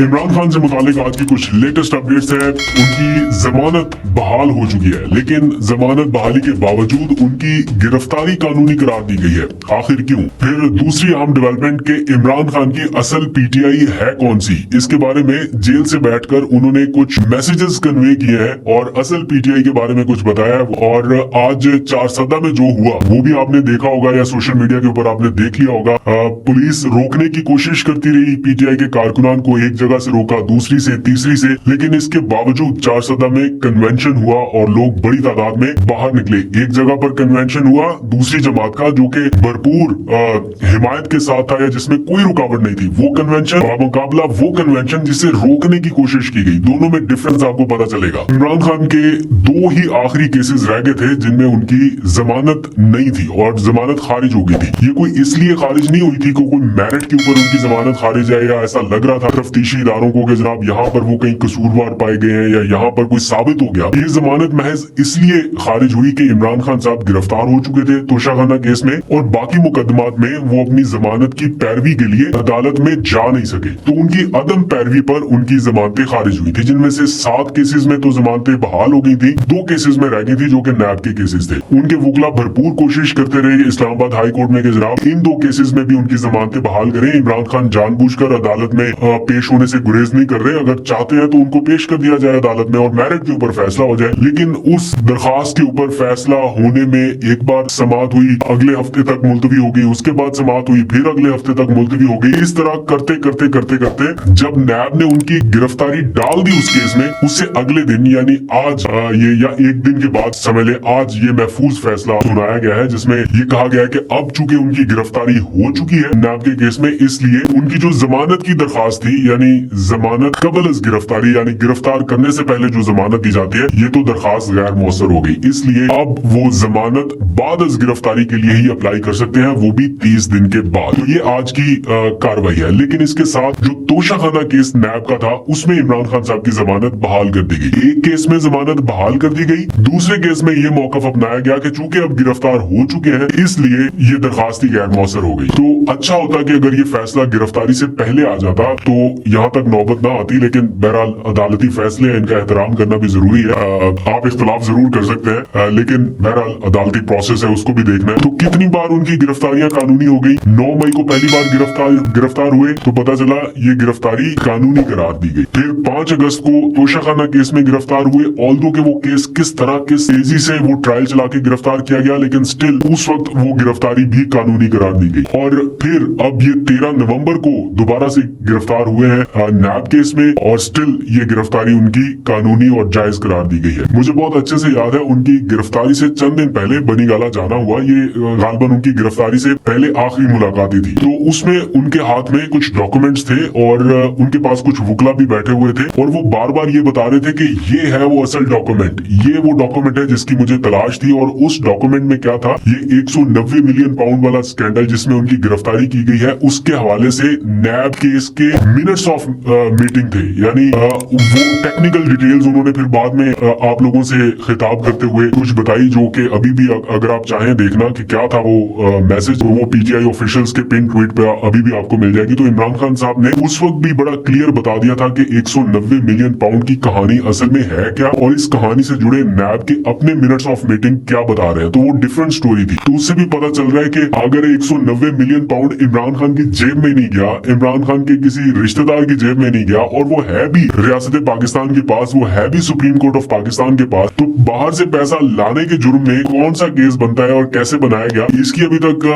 इमरान खान से मुतालिक आज की कुछ लेटेस्ट अपडेट्स हैं। उनकी जमानत बहाल हो चुकी है, लेकिन जमानत बहाली के बावजूद उनकी गिरफ्तारी कानूनी करार दी गई है। आखिर क्यों? फिर दूसरी अहम डेवलपमेंट के इमरान खान की असल पीटीआई है कौन सी, इसके बारे में जेल से बैठकर उन्होंने कुछ मैसेजेस कन्वे किए हैं और असल पीटीआई के बारे में कुछ बताया। और आज चारसदा में जो हुआ वो भी आपने देखा होगा या सोशल मीडिया के ऊपर आपने देख लिया होगा। पुलिस रोकने की कोशिश करती रही पीटीआई के कारकुनान को, एक जगह से रोका, दूसरी से, तीसरी से, लेकिन इसके बावजूद चारसदा में कन्वेंशन हुआ और लोग बड़ी तादाद में बाहर निकले। एक जगह पर कन्वेंशन हुआ दूसरी जमात का जो कि भरपूर हिमायत के साथ था या जिसमें कोई रुकावट नहीं थी, वो कन्वेंशन मुकाबला वो कन्वेंशन जिसे रोकने की कोशिश की गई। दोनों में डिफरेंस आपको पता चलेगा। इमरान खान के दो ही आखिरी केसेस रह गए थे जिनमें उनकी जमानत नहीं थी और जमानत खारिज हो गई थी। ये कोई इसलिए खारिज नहीं हुई थी कि कोई मेरिट के ऊपर उनकी जमानत खारिज है या ऐसा लग रहा था तफ्तीशी इदारों को कि जनाब यहाँ पर वो कहीं कसूरवार पाए गए हैं या यहाँ पर कोई साबित हो गया। ये जमानत महज इसलिए खारिज हुई कि इमरान खान साहब गिरफ्तार हो चुके थे तोशाखाना केस में और बाकी मुकदमात में वो अपनी जमानत की पैरवी के लिए अदालत में जा नहीं सके, तो उनकी अदम पैरवी पर उनकी जमानतें खारिज हुई थी, जिनमें से 7 केसेस में तो जमानतें बहाल हो गई थी, 2 केसेस में रह गई थी जो कि नैब के केसेस थे। उनके वकील भरपूर कोशिश करते रहे इस्लामाबाद हाई कोर्ट में कि जनाब इन 2 केसेस में भी उनकी जमानतें बहाल करें। इमरान खान जानबूझकर अदालत में पेश होने से गुरेज नहीं कर रहे, अगर चाहते हैं तो उनको पेश कर दिया जाए अदालत में और मेरिट के ऊपर फैसला हो जाए। लेकिन उस दरखास्त के ऊपर फैसला होने में एक बार समाअत हुई, अगले हफ्ते तक मुलतवी हो गई, उसके बाद समाअत हुई, फिर अगले हफ्ते तक मुलतवी हो गई। इस तरह करते करते करते करते जब नैब ने उनकी गिरफ्तारी डाल दी उस केस में, उससे अगले दिन यानी आज ये या एक दिन के बाद समझ ले, आज ये महफूज फैसला सुनाया गया है जिसमें ये कहा गया है कि अब चूंकि उनकी गिरफ्तारी हो चुकी है नैब के केस में, इसलिए उनकी जो जमानत की दरखास्त थी यानी जमानत कबल अज गिरफ्तारी यानी गिरफ्तार करने से पहले जो जमानत दी जाती है, ये तो दरखास्त गैर मौसर हो गई। इसलिए अब वो जमानत बाद अज गिरफ्तारी के लिए ही अप्लाई कर सकते हैं, वो भी 30 दिन के बाद। तो ये आज की कार्रवाई है। लेकिन इसके साथ जो तोशाखाना केस नैब का था उसमें इमरान खान साहब की जमानत बहाल कर दी गई। एक केस में जमानत बहाल कर दी गई, दूसरे केस में ये मौकफ अपनाया गया कि चूंकि अब गिरफ्तार हो चुके हैं इसलिए ये दरखास्त ही गैर मौसर हो गई। तो अच्छा होता कि अगर ये फैसला गिरफ्तारी से पहले आ जाता तो यहाँ तक नौबत ना आती, लेकिन बहरहाल अदालती फैसले इनका एहतराम करना भी जरूरी है। आप इख्तलाफ जरूर कर सकते हैं, लेकिन बहरहाल अदालती प्रोसेस है उसको भी देखना है। तो कितनी बार उनकी गिरफ्तारियां कानूनी हो गई? 9 मई को पहली बार गिरफ्तार हुए तो पता चला ये गिरफ्तारी कानूनी करार दी गई। फिर 5 अगस्त को तोशाखाना केस में गिरफ्तार हुए, ऑल्दो के वो केस किस तरह किस तेजी से वो ट्रायल चला के गिरफ्तार किया गया, लेकिन स्टिल उस वक्त वो गिरफ्तारी भी कानूनी करार दी गई। और फिर अब ये 13 नवंबर को दोबारा से गिरफ्तार हुए हैं नैब केस में और स्टिल ये गिरफ्तारी उनकी कानूनी और जायज करार दी गई है। मुझे बहुत अच्छे से याद है उनकी गिरफ्तारी से चंद दिन पहले बनीगाला जाना हुआ, ये गालबन उनकी गिरफ्तारी से पहले आखिरी मुलाकात थी। तो उसमें उनके हाथ में कुछ डॉक्यूमेंट्स थे और उनके पास कुछ वकील भी बैठे हुए थे और वो बार बार ये बता रहे थे कि ये है वो असल डॉक्यूमेंट, ये वो डॉक्यूमेंट है जिसकी मुझे तलाश थी। और उस डॉक्यूमेंट में क्या था, ये 190 मिलियन पाउंड वाला स्कैंडल जिसमें उनकी गिरफ्तारी की गई है उसके हवाले से नैब केस के मिनट्स ऑफ मीटिंग थे, यानी वो टेक्निकल डिटेल्स उन्होंने फिर बाद में आप लोगों से खिताब करते हुए कुछ बताई, जो कि अभी भी अगर आप चाहें देखना कि क्या था वो मैसेज, वो पीटीआई ऑफिशियल्स के पिन ट्वीट पे अभी भी आपको मिल जाएगी। तो इमरान खान साहब ने उस वक्त भी बड़ा क्लियर बता दिया था कि 190 मिलियन पाउंड की कहानी असल में है क्या और इस कहानी से जुड़े नैब के अपने मिनट्स ऑफ मीटिंग क्या बता रहे हैं। तो वो डिफरेंट स्टोरी थी। तो उससे भी पता चल रहा है कि अगर 190 मिलियन पाउंड इमरान खान की जेब में नहीं गया, इमरान खान के किसी रिश्तेदार की जेब में नहीं गया और वो है भी रियासत पाकिस्तान के पास, वो है भी सुप्रीम कोर्ट ऑफ पाकिस्तान के पास, तो बाहर से पैसा लाने के जुर्म में कौन सा केस बनता है और कैसे बनाया गया, इसकी अभी तक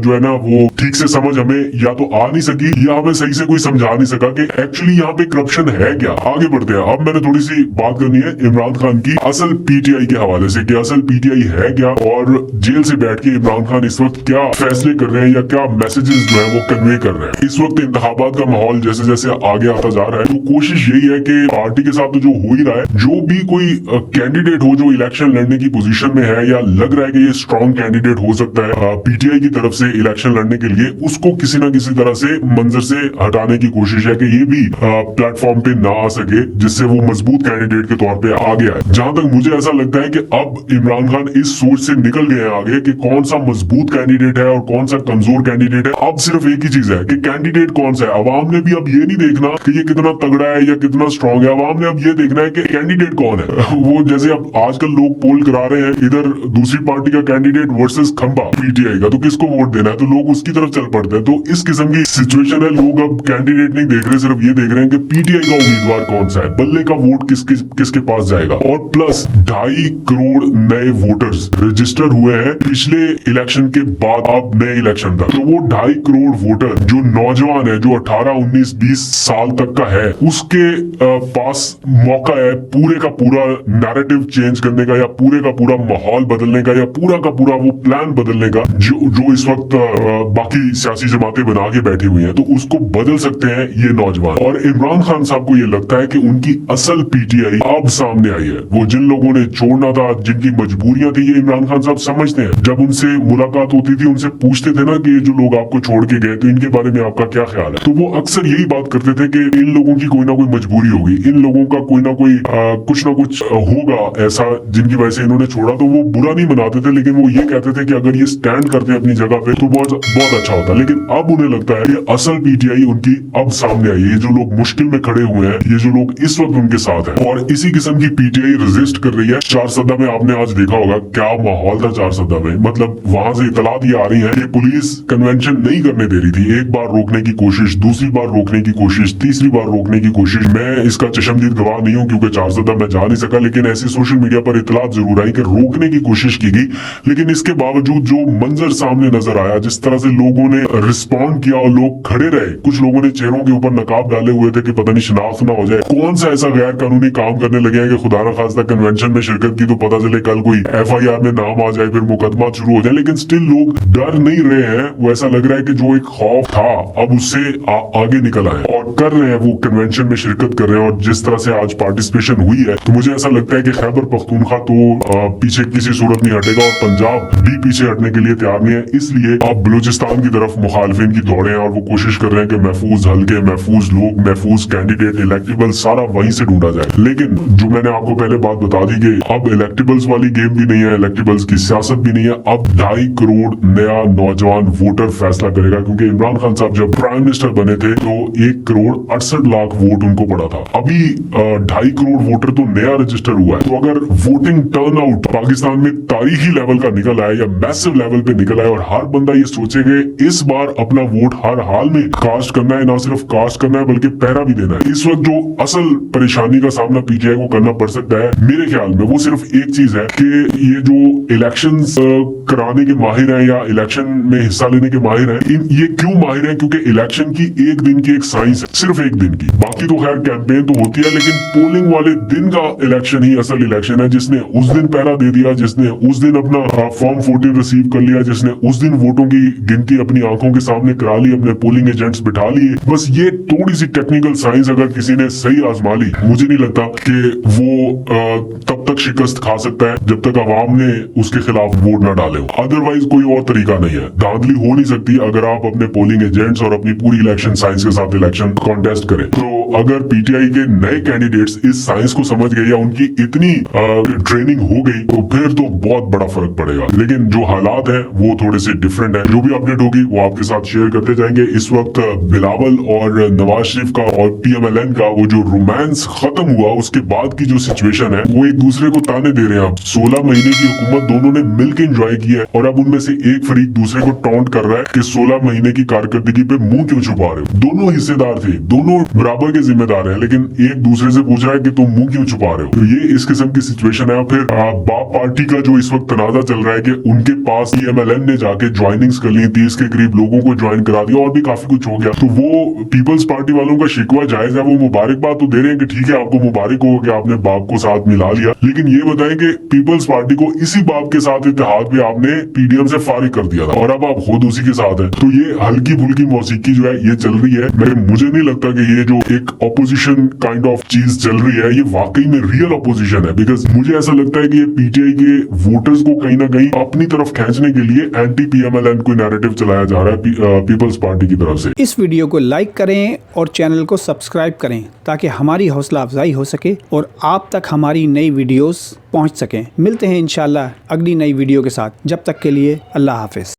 जो है ना वो ठीक से समझ हमें या तो आ नहीं सकी या हमें सही से कोई समझा नहीं सका कि एक्चुअली यहाँ पे करप्शन है क्या। आगे बढ़ते हैं। अब मैंने थोड़ी सी बात करनी है इमरान खान की असल पीटीआई के हवाले से कि असल पीटीआई है क्या और जेल से बैठ के इमरान खान इस वक्त क्या फैसले कर रहे हैं या क्या मैसेजेस जो है वो कन्वे कर रहे हैं। इस वक्त इंतखाबात का माहौल जैसे जैसे आगे आता जा रहा है, तो कोशिश यही है कि पार्टी के साथ तो जो हो ही रहा है, जो भी कोई कैंडिडेट हो जो इलेक्शन लड़ने की पोजीशन में है या लग रहा है कि ये स्ट्रॉन्ग कैंडिडेट हो सकता है पीटीआई की तरफ से इलेक्शन लड़ने के लिए, उसको किसी ना किसी तरह से मंजर से हटाने की कोशिश है कि ये भी प्लेटफॉर्म पे ना आ सके, जिससे वो मजबूत कैंडिडेट के तौर पे आगे आए। जहां तक मुझे ऐसा लगता है कि अब इमरान खान इस सोच से निकल गए हैं आगे कि कौन सा मजबूत कैंडिडेट है और कौन सा कमजोर कैंडिडेट है। अब सिर्फ एक ही चीज है कि कैंडिडेट कौन सा है। अवाम ने भी अब ये नहीं देखना कि ये कितना तगड़ा है या कितना स्ट्रांग है, आवाम ने अब ये देखना है कि कैंडिडेट कौन है। वो जैसे अब आजकल लोग पोल करा रहे हैं, इधर दूसरी पार्टी का कैंडिडेट वर्सेस खंबा पीटीआई का, तो किसको वोट देना है, तो लोग उसकी तरफ चल पड़ते हैं। तो इस किस्म की सिचुएशन है। लोग अब कैंडिडेट नहीं देख रहे, सिर्फ ये देख रहे हैं कि पीटीआई का उम्मीदवार कौन सा है, बल्ले का वोट किसके पास जाएगा। और प्लस 2.5 करोड़ नए वोटर्स रजिस्टर हुए हैं पिछले इलेक्शन के बाद, अब नए इलेक्शन तक। तो वो 2.5 करोड़ वोटर जो नौजवान है, जो 18, 19, 20 साल तक का है, उसके पास मौका है पूरे का पूरा नैरेटिव चेंज करने का, या पूरे का पूरा माहौल बदलने का, या पूरा का पूरा वो प्लान बदलने का जो इस वक्त बाकी सियासी जमातें बना के बैठी हुई हैं। तो उसको बदल सकते हैं ये नौजवान। और इमरान खान साहब को ये लगता है कि उनकी असल पीटीआई अब सामने आई है। वो जिन लोगों ने छोड़ना था, जिनकी मजबूरियां थी, ये इमरान खान साहब समझते हैं। जब उनसे मुलाकात होती थी, उनसे पूछते थे ना कि ये जो लोग आपको छोड़ के गए, तो इनके बारे में आपका क्या ख्याल है, तो वो अक्सर यही बात करते थे कि इन लोगों की कोई ना कोई मजबूरी होगी, इन लोगों का कोई ना कोई कुछ ना कुछ होगा ऐसा जिनकी वजह से इन्होंने छोड़ा। तो वो बुरा नहीं मनाते थे, लेकिन वो ये कहते थे कि अगर ये स्टैंड करते अपनी जगह पे तो बहुत अच्छा होता। लेकिन अब उन्हें लगता है कि असल पीटीआई उनकी अब सामने आई है। ये जो लोग मुश्किल में खड़े हुए हैं, ये जो लोग इस वक्त उनके साथ हैं, और इसी किस्म की पीटीआई रेजिस्ट कर रही है। चारसदा में आपने आज देखा होगा क्या माहौल था चारसदा में। मतलब वहां से इतलात ये आ रही है कि पुलिस कन्वेंशन नहीं करने दे रही थी। एक बार रोकने की कोशिश, दूसरी बार रोकने की कोशिश, तीसरी बार रोकने की कोशिश। मैं इसका चशमदीद गवाह नहीं हूँ क्योंकि चारसदा में जा नहीं सका, लेकिन ऐसी सोशल मीडिया पर इतलात जरूर आई कि रोकने की कोशिश की गई। लेकिन इसके बावजूद जो मंजर सामने नजर आया, जिस तरह से लोगों ने रिस्पॉन्ड किया और लोग खड़े रहे, कुछ लोगों ने चेहरों के ऊपर नकाब डाले हुए थे कि पता नहीं शनाख्त ना हो जाए, कौन सा ऐसा गैर कानूनी काम करने लगे हैं कि खुदा न खास्ता कन्वेंशन में शिरकत की तो पता चले कल कोई एफआईआर में नाम आ जाए, फिर मुकदमा शुरू हो जाए। लेकिन स्टिल लोग डर नहीं रहे हैं। वो ऐसा लग रहा है कि जो एक खौफ था अब उससे आगे निकल आए और कर रहे हैं, वो कन्वेंशन में शिरकत कर रहे हैं। और जिस तरह से आज पार्टिसिपेशन हुई है, तो मुझे ऐसा लगता है कि खैबर पख्तूनख्वा तो पीछे किसी सूरत नहीं हटेगा, और पंजाब भी पीछे हटने के लिए तैयार नहीं है। इसलिए अब बलूचिस्तान की तरफ मुखालिफिन की दौड़े हैं और वो कोशिश कर रहे हैं कि महफूज हल्के, महफूज लोग, महफूज कैंडिडेट, इलेक्टेबल सारा वहीं से ढूंढा जाए। लेकिन जो मैंने आपको पहले बात बता दी कि अब इलेक्टेबल्स वाली गेम भी नहीं है, इलेक्टेबल्स की सियासत भी नहीं है। अब 2.5 करोड़ नया नौजवान वोटर फैसला करेगा, क्योंकि इमरान खान साहब जब प्राइम मिनिस्टर बने थे तो 1 करोड़ 68 लाख वोट उनको पड़ा था। अभी 2.5 करोड़ वोटर तो नया रजिस्टर हुआ है। तो अगर वोटिंग टर्नआउट पाकिस्तान में तारीखी लेवल का निकल आए या मैसिव लेवल पे निकल आए, और हर बंदा ये सोचे कि इस बार अपना वोट हर हाल में कास्ट करना है, ना सिर्फ कास्ट करना है बल्कि पहरा भी देना है। इस वक्त जो असल परेशानी का सामना पीटीआई को करना पड़ सकता है मेरे ख्याल में, वो सिर्फ एक चीज है कि ये जो इलेक्शंस कराने के माहिर हैं या इलेक्शन में हिस्सा लेने के माहिर हैं, ये क्यों माहिर हैं? क्योंकि इलेक्शन की एक दिन की एक साइंस है, सिर्फ एक दिन की। बाकी तो खैर कैंपेन तो होती है, लेकिन पोलिंग वाले दिन का इलेक्शन ही असल इलेक्शन है। जिसने उस दिन पहरा दे दिया, जिसने उस दिन अपना फॉर्म 14 रिसीव कर लिया, जिसने उस दिन वोटों की गिनती अपनी आंखों के सामने करा ली, अपने पोलिंग एजेंट्स बिठा लिए, बस ये थोड़ी सी टेक्निकल साइंस अगर किसी ने सही आजमा ली, मुझे नहीं लगता कि वो तब तक शिकस्त खा सकता है जब तक अवाम ने उसके खिलाफ वोट न डाले हो। अदरवाइज कोई और तरीका नहीं है। धांधली हो नहीं सकती अगर आप अपने पोलिंग एजेंट्स और अपनी पूरी इलेक्शन साइंस के साथ इलेक्शन कॉन्टेस्ट करें। तो अगर पीटीआई के नए कैंडिडेट्स इस साइंस को समझ गए या उनकी इतनी ट्रेनिंग हो गई, तो फिर तो बहुत बड़ा फर्क पड़ेगा। लेकिन जो हालात है वो थोड़े से डिफरेंट है। जो भी अपडेट होगी वो आपके साथ शेयर करते जाएंगे। इस वक्त बिलावल और नवाज शरीफ का और पीएमएलएन का वो जो रोमांस खत्म हुआ, उसके बाद की जो सिचुएशन है, वो एक दूसरे को ताने दे रहे हैं। 16 महीने की हुकूमत दोनों ने मिलकर एंजॉय की है, और अब उनमें से एक फरीक दूसरे को टॉन्ट कर रहा है कि 16 महीने की कारकर्दगी पे मुंह क्यों छुपा रहे हो। दोनों हिस्सेदार थे, दोनों बराबर के जिम्मेदार हैं, लेकिन एक दूसरे से पूछ रहा है कि तुम मुंह क्यों छुपा रहे हो। तो ये इस किस्म की सिचुएशन है। फिर बाप पार्टी का जो इस वक्त तनाजा चल रहा है कि उनके पास पीएमएलएन ने जाके ज्वाइनिंग्स कर ली, 30 के करीब लोगों को ज्वाइन करा दिया, और भी काफी कुछ हो गया। तो वो पीपल्स पार्टी वालों का शिकवा जायज है, वो मुबारकबाद तो दे रहे हैं कि ठीक है आपको मुबारक हो कि आपने बाप को साथ मिला लिया, लेकिन ये बताएं कि पीपल्स पार्टी को इसी बाप के साथ इत्तेहाद में आपने पीडीएम से फारिग कर दिया था, और अब आप खुद उसी के साथ हैं। तो ये हल्की फुल्की मौसीकी जो है ये चल रही है। मुझे नहीं लगता कि ये जो एक ऑपोजिशन काइंड ऑफ चीज चल रही है ये वाकई में रियल ऑपोजिशन है। बिकॉज मुझे ऐसा लगता है कि ये पीटीआई के वोटर्स को कहीं ना कहीं अपनी तरफ खींचने के लिए एंटी पीएमएलएन कोई नैरेटिव चलाया जा रहा है पीपल्स पार्टी की तरफ से। इस वीडियो को लाइक करें और चैनल को सब्सक्राइब करें ताकि हमारी हौसला अफजाई हो सके और आप तक हमारी नई वीडियोस पहुंच सकें। मिलते हैं इंशाल्लाह अगली नई वीडियो के साथ। जब तक के लिए अल्लाह हाफिज।